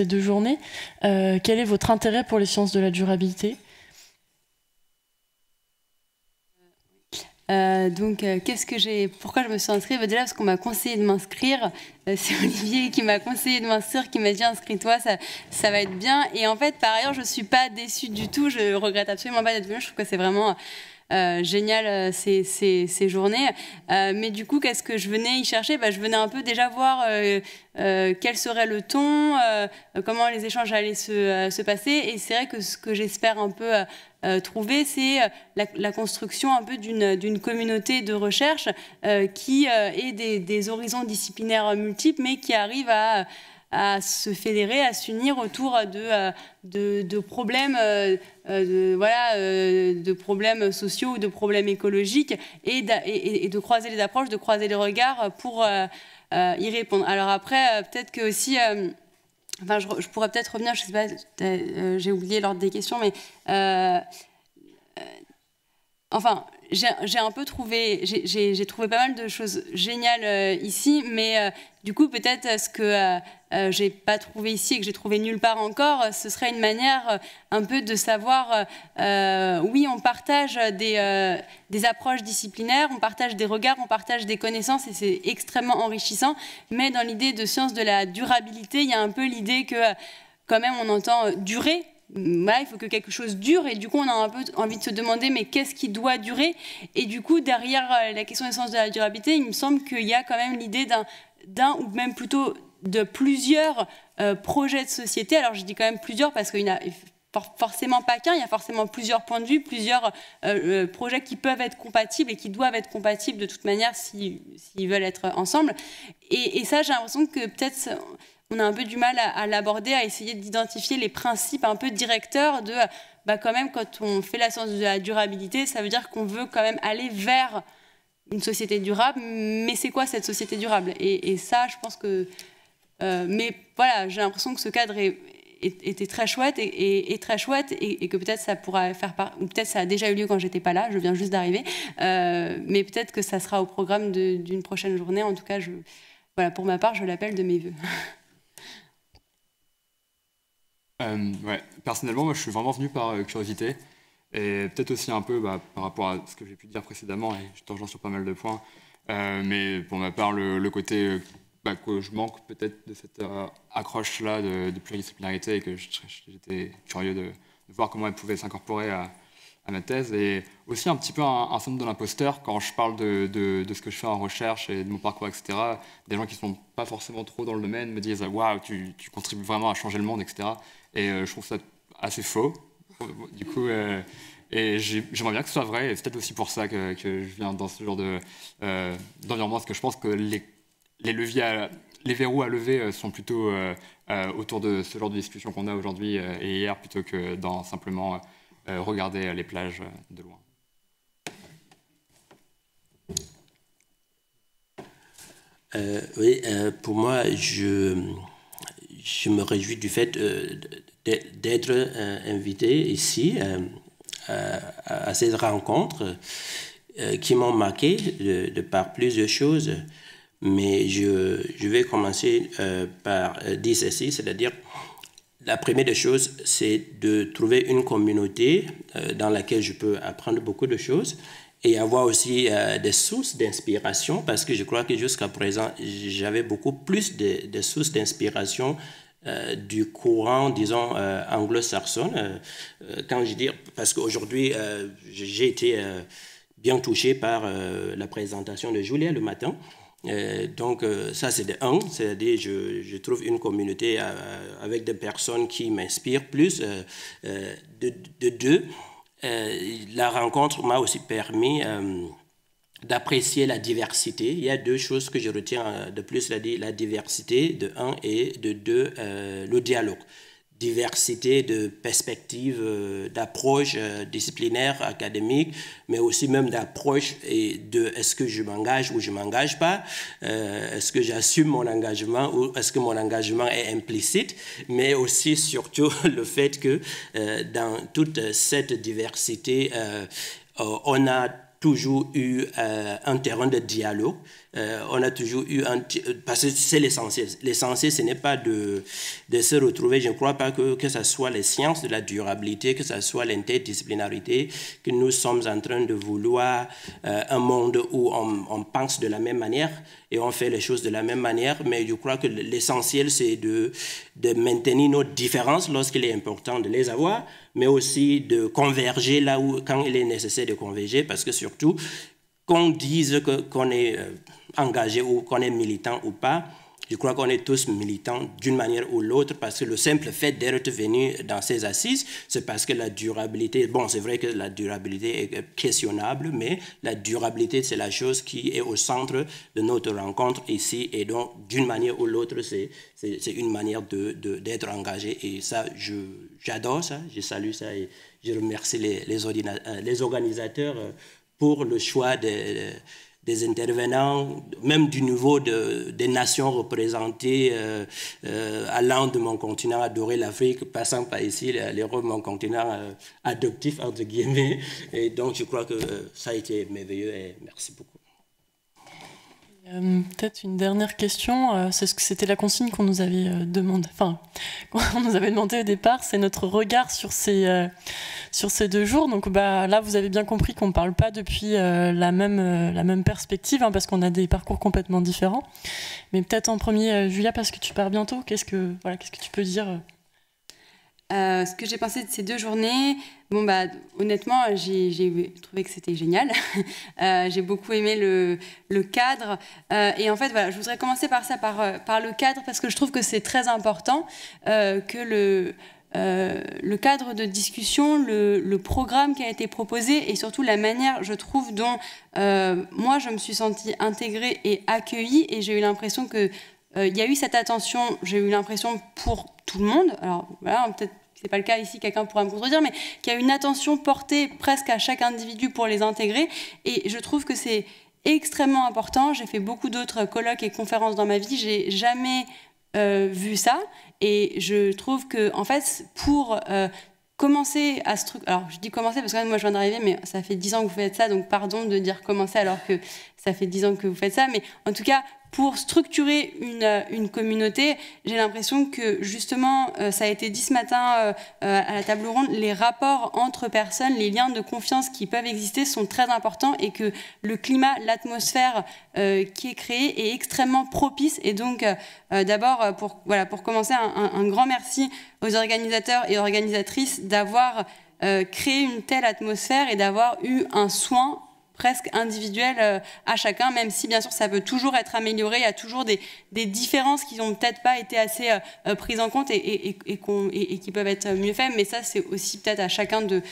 2 journées? Quel est votre intérêt pour les sciences de la durabilité? Pourquoi je me suis inscrite? Déjà parce qu'on m'a conseillé de m'inscrire. C'est Olivier qui m'a conseillé de m'inscrire, qui m'a dit inscris-toi, ça va être bien. Et en fait, par ailleurs, je ne suis pas déçue du tout. Je regrette absolument pas d'être venue. Je trouve que c'est vraiment génial ces journées. Mais du coup, qu'est-ce que je venais y chercher? Je venais un peu déjà voir quel serait le ton, comment les échanges allaient se passer. Et c'est vrai que ce que j'espère un peu trouver, c'est la construction un peu d'une communauté de recherche qui ait des horizons disciplinaires multiples, mais qui arrive à se fédérer, à s'unir autour de problèmes, de problèmes sociaux ou de problèmes écologiques, et de croiser les approches, de croiser les regards pour y répondre. Alors après, peut-être que aussi... je pourrais peut-être revenir, je ne sais pas, j'ai oublié l'ordre des questions, mais j'ai un peu trouvé, j'ai trouvé pas mal de choses géniales ici, mais du coup, peut-être ce que j'ai pas trouvé ici et que j'ai trouvé nulle part encore, ce serait une manière un peu de savoir, oui, on partage des approches disciplinaires, on partage des regards, on partage des connaissances, et c'est extrêmement enrichissant, mais dans l'idée de science de la durabilité, il y a un peu l'idée que, quand même, on entend durer. Voilà, il faut que quelque chose dure, et du coup on a un peu envie de se demander mais qu'est-ce qui doit durer, et du coup derrière la question des sciences de la durabilité, il me semble qu'il y a quand même l'idée d'un ou même plutôt de plusieurs projets de société. Alors je dis quand même plusieurs parce qu'il y en a forcément pas qu'un, il y a forcément plusieurs points de vue, plusieurs projets qui peuvent être compatibles et qui doivent être compatibles de toute manière s'ils veulent être ensemble. Et ça, j'ai l'impression que peut-être on a un peu du mal à l'aborder, à essayer d'identifier les principes un peu directeurs de, quand même, quand on fait la science de la durabilité, ça veut dire qu'on veut quand même aller vers une société durable, mais c'est quoi cette société durable? Et ça, je pense que... mais voilà, j'ai l'impression que ce cadre était très chouette et très chouette et que peut-être ça pourra faire ou peut-être ça a déjà eu lieu quand j'étais pas là, je viens juste d'arriver, mais peut-être que ça sera au programme d'une prochaine journée. En tout cas, voilà, pour ma part, je l'appelle de mes voeux. Ouais. Personnellement, moi, je suis vraiment venu par curiosité et peut-être aussi un peu par rapport à ce que j'ai pu dire précédemment, et je t'enjoins sur pas mal de points, mais pour ma part, le côté que je manque peut-être de cette accroche-là de pluridisciplinarité et que j'étais curieux de voir comment elle pouvait s'incorporer à ma thèse, et aussi un petit peu un syndrome de l'imposteur quand je parle de ce que je fais en recherche et de mon parcours, etc. Des gens qui ne sont pas forcément trop dans le domaine me disent « Waouh, tu contribues vraiment à changer le monde, etc. » Et je trouve ça assez faux, du coup, et j'aimerais bien que ce soit vrai, et c'est peut-être aussi pour ça que je viens dans ce genre d'environnement, parce que je pense que les leviers, les verrous à lever sont plutôt autour de ce genre de discussion qu'on a aujourd'hui et hier, plutôt que dans simplement regarder les plages de loin. Oui, pour moi, je me réjouis du fait d'être invité ici à cette rencontre qui m'ont marqué de par plusieurs choses. Mais je vais commencer par dire ceci, c'est-à-dire la première des choses, c'est de trouver une communauté dans laquelle je peux apprendre beaucoup de choses et avoir aussi des sources d'inspiration, parce que je crois que jusqu'à présent, j'avais beaucoup plus de sources d'inspiration du courant, disons, anglo-saxon. Quand je dis, parce qu'aujourd'hui, j'ai été bien touché par la présentation de Julia le matin. Donc ça c'est de un, c'est-à-dire je trouve une communauté avec des personnes qui m'inspirent plus. De deux, la rencontre m'a aussi permis d'apprécier la diversité. Il y a deux choses que je retiens de plus, c'est-à-dire la diversité de un, et de deux, le dialogue. Diversité de perspectives, d'approches disciplinaires, académiques, mais aussi même d'approches et de est-ce que je m'engage ou je ne m'engage pas, est-ce que j'assume mon engagement ou est-ce que mon engagement est implicite, mais aussi surtout le fait que dans toute cette diversité, on a toujours eu un terrain de dialogue, on a toujours eu parce que c'est l'essentiel. L'essentiel, ce n'est pas de se retrouver, je ne crois pas que ce soit les sciences de la durabilité, que ce soit l'interdisciplinarité, que nous sommes en train de vouloir un monde où on pense de la même manière et on fait les choses de la même manière, mais je crois que l'essentiel, c'est de maintenir nos différences lorsqu'il est important de les avoir, mais aussi de converger là où, quand il est nécessaire de converger, parce que surtout, qu'on dise qu'on est engagé ou qu'on est militant ou pas, je crois qu'on est tous militants d'une manière ou l'autre, parce que le simple fait d'être venu dans ces assises, c'est parce que la durabilité, bon, c'est vrai que la durabilité est questionnable, mais la durabilité, c'est la chose qui est au centre de notre rencontre ici, et donc d'une manière ou l'autre, c'est une manière d'être engagé, et ça, j'adore ça, je salue ça, et je remercie les organisateurs pour le choix des intervenants, même du niveau des nations représentées, allant de mon continent adoré, l'Afrique, passant par ici, l'Europe, mon continent adoptif, entre guillemets. Et donc, je crois que ça a été merveilleux, et merci beaucoup. Peut-être une dernière question, c'était la consigne qu'on nous avait demandé, enfin, qu'on nous avait demandé au départ, c'est notre regard sur ces 2 jours. Donc là, vous avez bien compris qu'on ne parle pas depuis la même perspective, hein, parce qu'on a des parcours complètement différents. Mais peut-être en premier, Julia, parce que tu pars bientôt, qu'est-ce que tu peux dire? Ce que j'ai pensé de ces 2 journées, honnêtement, j'ai trouvé que c'était génial. J'ai beaucoup aimé le cadre. Et en fait, voilà, je voudrais commencer par ça, par le cadre, parce que je trouve que c'est très important que le cadre de discussion, le programme qui a été proposé et surtout la manière, je trouve, dont moi je me suis sentie intégrée et accueillie, et j'ai eu l'impression que il y a eu cette attention, j'ai eu l'impression pour tout le monde, alors voilà, peut-être c'est pas le cas ici, quelqu'un pourra me contredire, mais qu'il y a une attention portée presque à chaque individu pour les intégrer, et je trouve que c'est extrêmement important. J'ai fait beaucoup d'autres colloques et conférences dans ma vie, j'ai jamais vu ça, et je trouve que en fait pour commencer à alors je dis commencer parce que moi je viens d'arriver, mais ça fait 10 ans que vous faites ça, donc pardon de dire commencer alors que ça fait 10 ans que vous faites ça, mais en tout cas pour structurer une communauté, j'ai l'impression que justement, ça a été dit ce matin à la table ronde, les rapports entre personnes, les liens de confiance qui peuvent exister sont très importants, et que le climat, l'atmosphère qui est créée est extrêmement propice. Et donc, d'abord, pour commencer, un grand merci aux organisateurs et organisatrices d'avoir créé une telle atmosphère et d'avoir eu un soin presque individuel à chacun, même si bien sûr ça peut toujours être amélioré, il y a toujours des différences qui n'ont peut-être pas été assez prises en compte et qui peuvent être mieux faites, mais ça c'est aussi peut-être à chacun de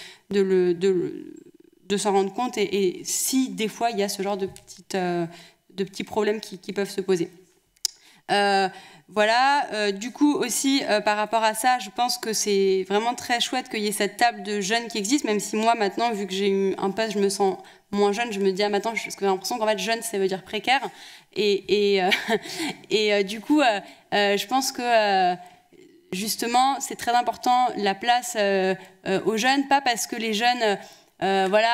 s'en rendre compte, et si des fois il y a ce genre de petits problèmes qui peuvent se poser. Voilà, du coup aussi par rapport à ça, je pense que c'est vraiment très chouette qu'il y ait cette table de jeunes qui existe, même si moi maintenant, vu que j'ai eu un poste, je me sens moins jeune, je me dis maintenant, parce que j'ai l'impression qu'en fait jeune ça veut dire précaire, et du coup je pense que justement c'est très important la place aux jeunes, pas parce que les jeunes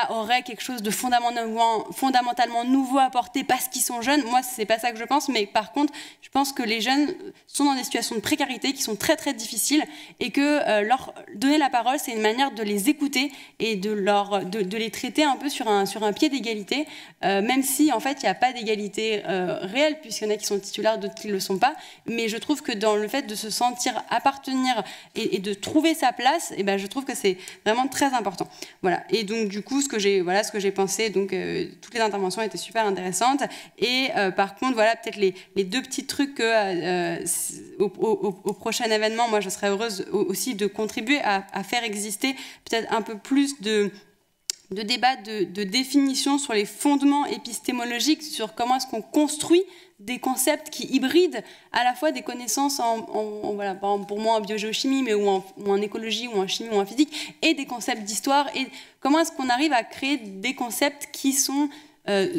auraient quelque chose de fondamentalement nouveau à apporter parce qu'ils sont jeunes. Moi, c'est pas ça que je pense, mais par contre, je pense que les jeunes sont dans des situations de précarité qui sont très très difficiles, et que leur donner la parole, c'est une manière de les écouter et de les traiter un peu sur un pied d'égalité, même si en fait il n'y a pas d'égalité réelle, puisqu'il y en a qui sont titulaires, d'autres qui ne le sont pas. Mais je trouve que dans le fait de se sentir appartenir et de trouver sa place, et ben, je trouve que c'est vraiment très important. Voilà. Et donc du coup, ce que j'ai pensé, donc toutes les interventions étaient super intéressantes, et par contre, voilà, peut-être les deux petits trucs que au prochain événement, moi je serais heureuse aussi de contribuer à faire exister peut-être un peu plus de débats, de définition sur les fondements épistémologiques, sur comment est-ce qu'on construit des concepts qui hybrident à la fois des connaissances voilà, par exemple pour moi en biogéochimie, mais ou en écologie, ou en chimie, ou en physique, et des concepts d'histoire, et comment est-ce qu'on arrive à créer des concepts qui sont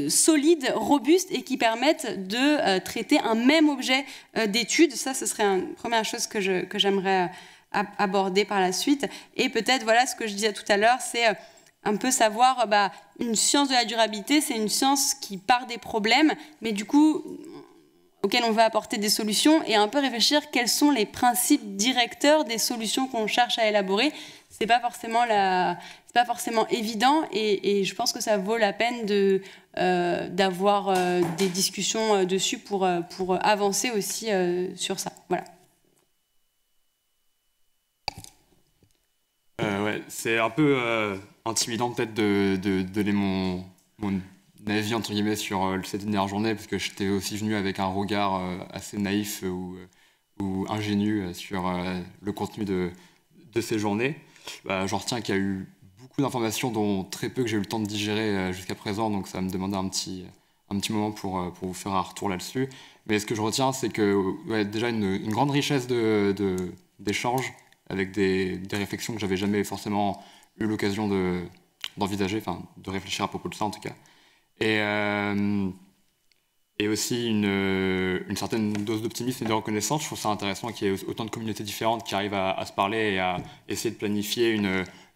solides, robustes, et qui permettent de traiter un même objet d'étude. Ça, ce serait une première chose que j'aimerais aborder par la suite. Et peut-être, voilà, ce que je disais tout à l'heure, c'est un peu savoir, une science de la durabilité, c'est une science qui part des problèmes, mais du coup auxquels on va apporter des solutions, et un peu réfléchir quels sont les principes directeurs des solutions qu'on cherche à élaborer. C'est pas forcément évident, et je pense que ça vaut la peine d'avoir des discussions dessus pour avancer aussi sur ça. Voilà. Ouais, c'est un peu intimidant peut-être de donner mon avis entre guillemets sur cette dernière journée, parce que j'étais aussi venu avec un regard assez naïf ou ingénu sur le contenu de ces journées. J'en retiens qu'il y a eu beaucoup d'informations, dont très peu que j'ai eu le temps de digérer jusqu'à présent, donc ça va me demander un petit moment pour vous faire un retour là-dessus. Mais ce que je retiens, c'est que déjà une grande richesse d'échanges, avec des réflexions que j'avais jamais forcément eu l'occasion d'envisager, enfin de réfléchir à propos de ça en tout cas. Et aussi une certaine dose d'optimisme et de reconnaissance. Je trouve ça intéressant qu'il y ait autant de communautés différentes qui arrivent à se parler et à essayer de planifier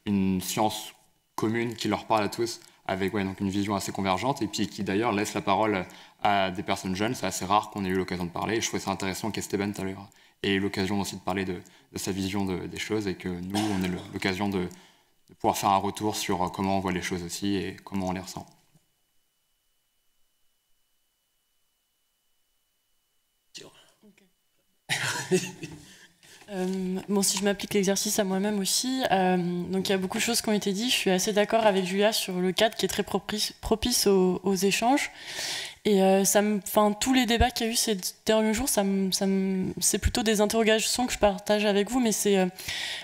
une science commune qui leur parle à tous, avec donc une vision assez convergente, et puis qui d'ailleurs laisse la parole à des personnes jeunes. C'est assez rare qu'on ait eu l'occasion de parler, et je trouvais ça intéressant qu'Esteban tout à l'heure ait eu l'occasion aussi de parler de sa vision des choses, et que nous, on ait l'occasion de pouvoir faire un retour sur comment on voit les choses aussi et comment on les ressent. Bon, si je m'applique l'exercice à moi-même aussi, donc il y a beaucoup de choses qui ont été dites. Je suis assez d'accord avec Julia sur le cadre qui est très propice aux échanges. Et tous les débats qu'il y a eu ces derniers jours, c'est plutôt des interrogations que je partage avec vous, mais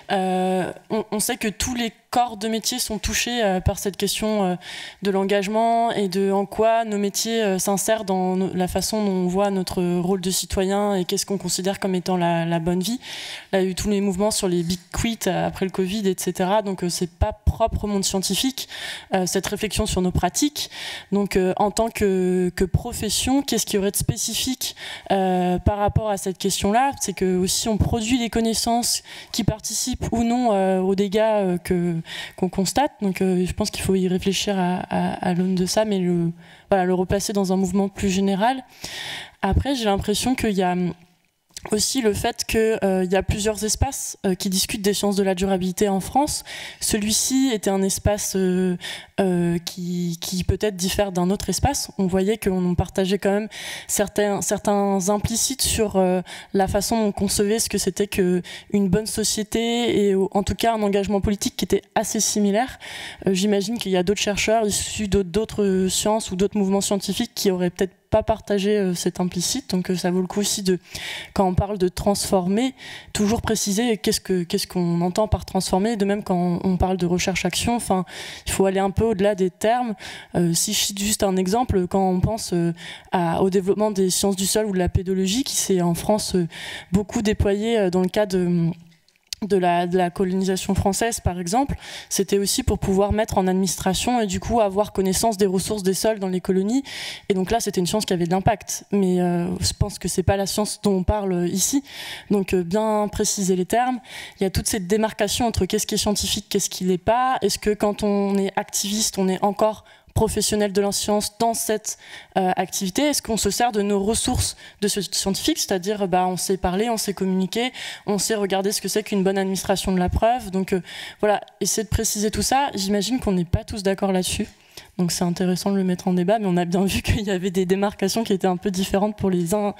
on sait que tous les corps de métier sont touchés par cette question de l'engagement et de en quoi nos métiers s'insèrent dans la façon dont on voit notre rôle de citoyen et qu'est-ce qu'on considère comme étant la bonne vie. Là, il y a eu tous les mouvements sur les big quits après le Covid, etc. Donc, c'est pas propre au monde scientifique, cette réflexion sur nos pratiques. Donc, en tant que profession, qu'est-ce qu'il y aurait de spécifique par rapport à cette question-là? C'est que aussi on produit des connaissances qui participent ou non aux dégâts qu'on constate. Donc je pense qu'il faut y réfléchir à l'aune de ça, mais le replacer dans un mouvement plus général. Après, j'ai l'impression qu'il y a aussi le fait qu'il y a plusieurs espaces qui discutent des sciences de la durabilité en France. Celui-ci était un espace qui peut-être diffère d'un autre espace. On voyait qu'on partageait quand même certains implicites sur la façon dont on concevait ce que c'était qu'une bonne société et en tout cas un engagement politique qui était assez similaire. J'imagine qu'il y a d'autres chercheurs issus d'autres sciences ou d'autres mouvements scientifiques qui auraient peut-être pas partager cet implicite, donc ça vaut le coup aussi quand on parle de transformer, toujours préciser qu'est-ce qu'on entend par transformer, de même quand on parle de recherche-action, enfin, il faut aller un peu au-delà des termes. Si je cite juste un exemple, quand on pense au développement des sciences du sol ou de la pédologie, qui s'est en France beaucoup déployé dans le cadre de la colonisation française, par exemple, c'était aussi pour pouvoir mettre en administration et du coup avoir connaissance des ressources des sols dans les colonies. Et donc là, c'était une science qui avait de l'impact. Mais je pense que c'est pas la science dont on parle ici. Donc bien préciser les termes. Il y a toute cette démarcation entre qu'est-ce qui est scientifique, qu'est-ce qui l'est pas. Est-ce que quand on est activiste, on est encore professionnels de la science dans cette activité? Est-ce qu'on se sert de nos ressources de scientifiques, c'est-à-dire on sait parler, on sait communiquer, on sait regarder ce que c'est qu'une bonne administration de la preuve. Donc voilà, essayer de préciser tout ça. J'imagine qu'on n'est pas tous d'accord là-dessus. Donc c'est intéressant de le mettre en débat, mais on a bien vu qu'il y avait des démarcations qui étaient un peu différentes pour les uns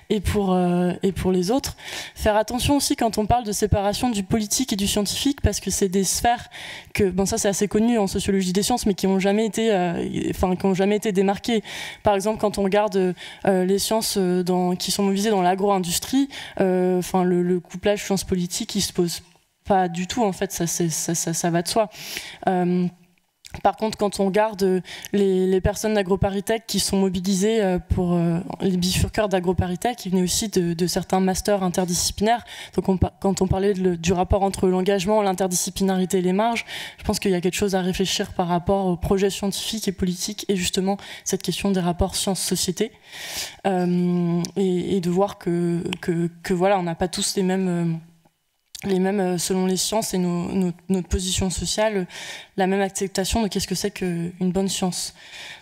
et pour les autres. Faire attention aussi quand on parle de séparation du politique et du scientifique, parce que c'est des sphères que, ça c'est assez connu en sociologie des sciences, mais qui n'ont jamais été démarquées. Par exemple, quand on regarde les sciences qui sont mobilisées dans l'agro-industrie, le couplage sciences politiques, il se pose pas du tout, en fait, ça va de soi. Par contre, quand on regarde les personnes d'AgroParisTech qui sont mobilisées pour les bifurqueurs d'AgroParisTech, qui venaient aussi de certains masters interdisciplinaires, donc quand on parlait du rapport entre l'engagement, l'interdisciplinarité et les marges, je pense qu'il y a quelque chose à réfléchir par rapport aux projets scientifiques et politiques et justement cette question des rapports sciences-société et de voir que voilà, on n'a pas tous les mêmes selon les sciences et notre position sociale, la même acceptation de qu'est-ce que c'est qu'une bonne science.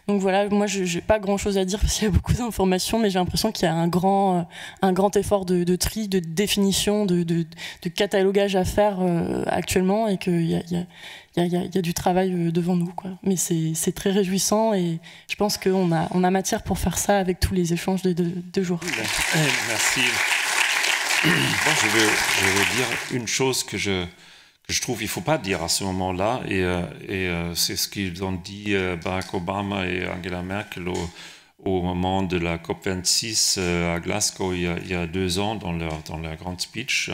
Donc voilà, moi j'ai pas grand chose à dire parce qu'il y a beaucoup d'informations, mais j'ai l'impression qu'il y a un grand effort de tri, de définition, de catalogage à faire actuellement et qu'il y a du travail devant nous, quoi. Mais c'est très réjouissant et je pense qu'on a matière pour faire ça avec tous les échanges des deux jours. Merci. Bon, je veux dire une chose que je trouve qu'il ne faut pas dire à ce moment-là, et c'est ce qu'ils ont dit Barack Obama et Angela Merkel au moment de la COP26 à Glasgow il y a 2 ans dans leur grande speech.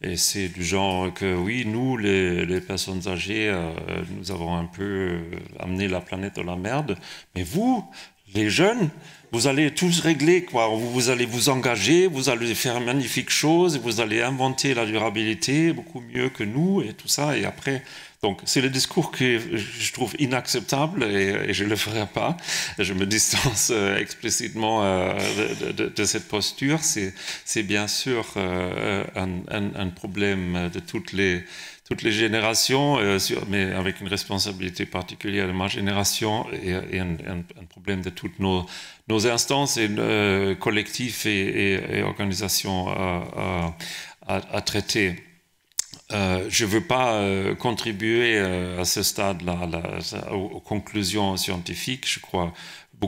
Et c'est du genre que oui, nous, les personnes âgées, nous avons un peu amené la planète dans la merde, mais vous, les jeunes, vous allez tous régler, quoi. Vous allez vous engager, vous allez faire magnifiques choses, vous allez inventer la durabilité beaucoup mieux que nous et tout ça. Et après, donc c'est le discours que je trouve inacceptable et je ne le ferai pas. Je me distance explicitement de cette posture. C'est bien sûr un problème de toutes les générations, mais avec une responsabilité particulière de ma génération et un problème de toutes nos instances et collectifs et organisations à traiter. Je ne veux pas contribuer à ce stade-là aux conclusions scientifiques. Je crois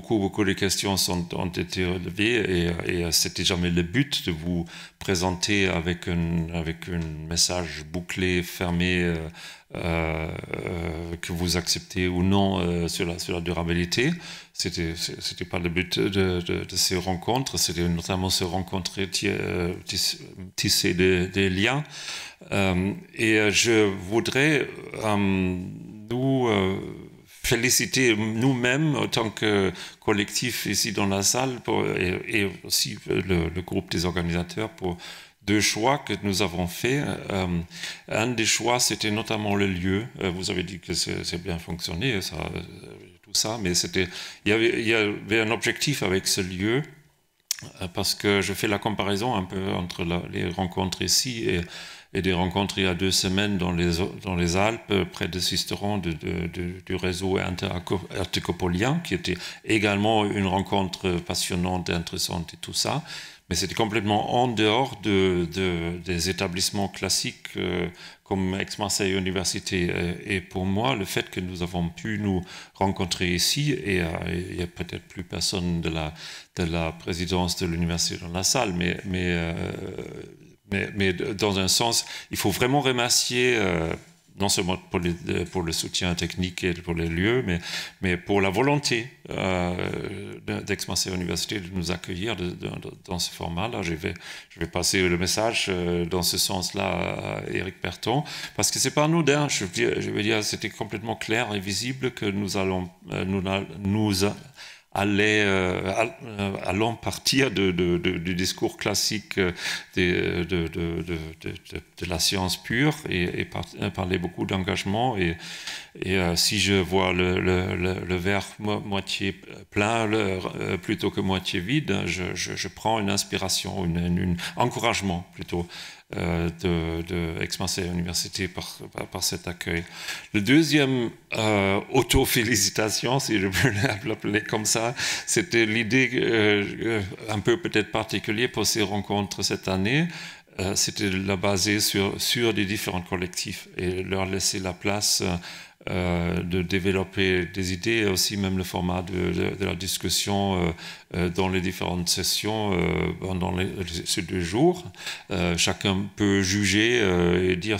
beaucoup de questions ont été relevées et c'était jamais le but de vous présenter avec un message bouclé, fermé, que vous acceptez ou non sur la durabilité. C'était pas le but de ces rencontres, c'était notamment se rencontrer, tisser des liens. Et je voudrais nous féliciter nous-mêmes en tant que collectif ici dans la salle et aussi le groupe des organisateurs pour 2 choix que nous avons faits. Un des choix, c'était notamment le lieu. Vous avez dit que c'est bien fonctionné, tout ça, mais il y avait un objectif avec ce lieu, parce que je fais la comparaison un peu entre les rencontres ici et des rencontres il y a 2 semaines dans les Alpes, près de Sisteron, du réseau interarticopolien, qui était également une rencontre passionnante et intéressante et tout ça. Mais c'était complètement en dehors des établissements classiques comme Aix-Marseille Université. Et pour moi, le fait que nous avons pu nous rencontrer ici, et il n'y a peut-être plus personne de la présidence de l'université dans la salle, mais dans un sens, il faut vraiment remercier non seulement pour le soutien technique et pour les lieux, mais pour la volonté d'Aix-Marseille Université de nous accueillir dans ce format-là. Je vais passer le message dans ce sens-là à Éric Berton, parce que c'est pas anodin. Je veux dire, c'était complètement clair et visible que nous allons allons partir du discours classique de la science pure et parler beaucoup d'engagement. Et si je vois le verre moitié plein plutôt que moitié vide, je prends une inspiration, un encouragement plutôt de Aix-Marseille Université par cet accueil. Le deuxième auto-félicitation, si je peux l'appeler comme ça, c'était l'idée un peu peut-être particulière pour ces rencontres cette année. C'était de la baser sur des différents collectifs et leur laisser la place de développer des idées, et aussi même le format de la discussion dans les différentes sessions pendant ces 2 jours. Chacun peut juger et dire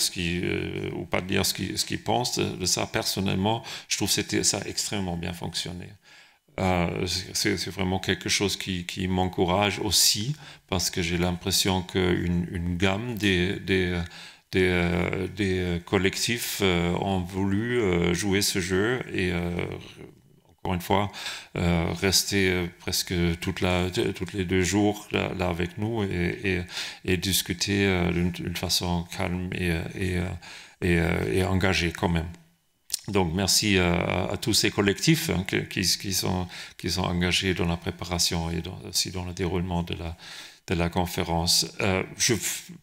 ou pas dire ce qu'il pense de ça. Personnellement, je trouve que ça a extrêmement bien fonctionné. C'est vraiment quelque chose qui m'encourage aussi, parce que j'ai l'impression qu'une gamme des collectifs ont voulu jouer ce jeu et encore une fois rester presque toutes les 2 jours là avec nous et discuter d'une façon calme et engagée quand même. Donc merci à tous ces collectifs qui sont engagés dans la préparation et aussi dans le déroulement de la conférence. Je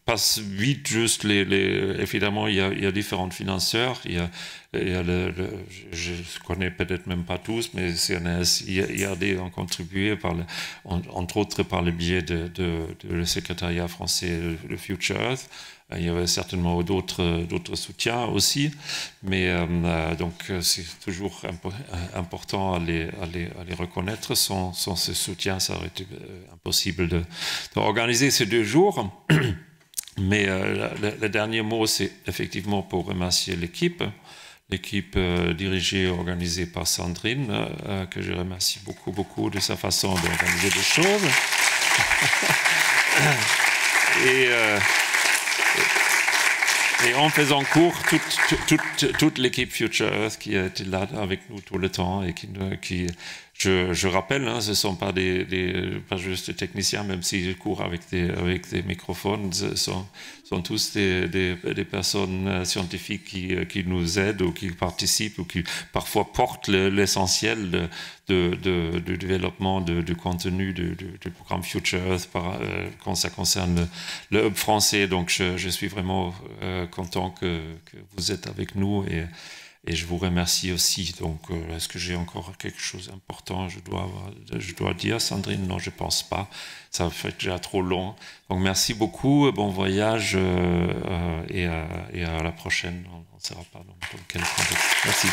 passe vite juste évidemment il y a différents financeurs. Il y a je connais peut-être même pas tous, mais CNRS, IRD ont contribué entre autres par le biais de le secrétariat français de Future Earth. Il y avait certainement d'autres soutiens aussi, mais donc c'est toujours important à les reconnaître. Sans ce soutien, ça aurait été impossible d'organiser ces 2 jours. Mais le dernier mot, c'est effectivement pour remercier l'équipe dirigée et organisée par Sandrine, que je remercie beaucoup de sa façon d'organiser les choses. Et en faisant court, toute l'équipe Future Earth qui a été là avec nous tout le temps et qui je rappelle, ce ne sont pas pas juste des techniciens, même s'ils courent avec des microphones, sont tous des personnes scientifiques qui nous aident ou qui participent ou qui parfois portent l'essentiel du développement du contenu du programme Future Earth quand ça concerne le hub français. Donc je suis vraiment content que vous êtes avec nous et je vous remercie aussi. Donc, est-ce que j'ai encore quelque chose d'important je dois dire, Sandrine? Non, je ne pense pas. Ça fait déjà trop long. Donc, merci beaucoup. Bon voyage et à la prochaine. On ne saura pas dans quel contexte. Merci.